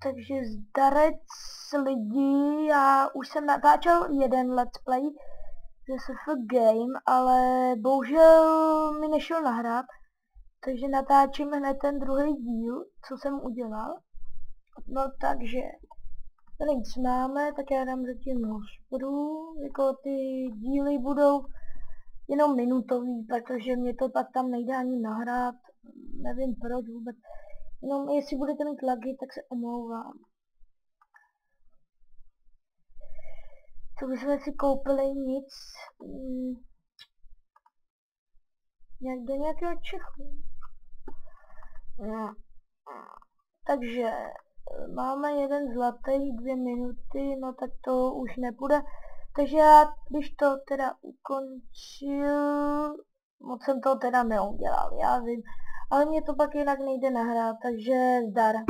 Takže zdarec lidi, já už jsem natáčel jeden let's play ze SF Game, ale bohužel mi nešel nahrát, takže natáčím hned ten druhý díl, co jsem udělal. No takže, tady nic máme, tak já dám zatím hospodu, jako ty díly budou jenom minutový, protože mě to pak tam nejde ani nahrát, nevím proč vůbec. Jenom jestli budete mít lagy, tak se omlouvám. Co bychom si koupili? Nic. Do nějakého Čechu. Takže máme jeden zlatý, 2 minuty, no tak to už nepůjde. Takže já, když to teda ukončil, moc jsem to teda neudělal, já vím. Ale mě to pak jinak nejde nahrát, takže zdar.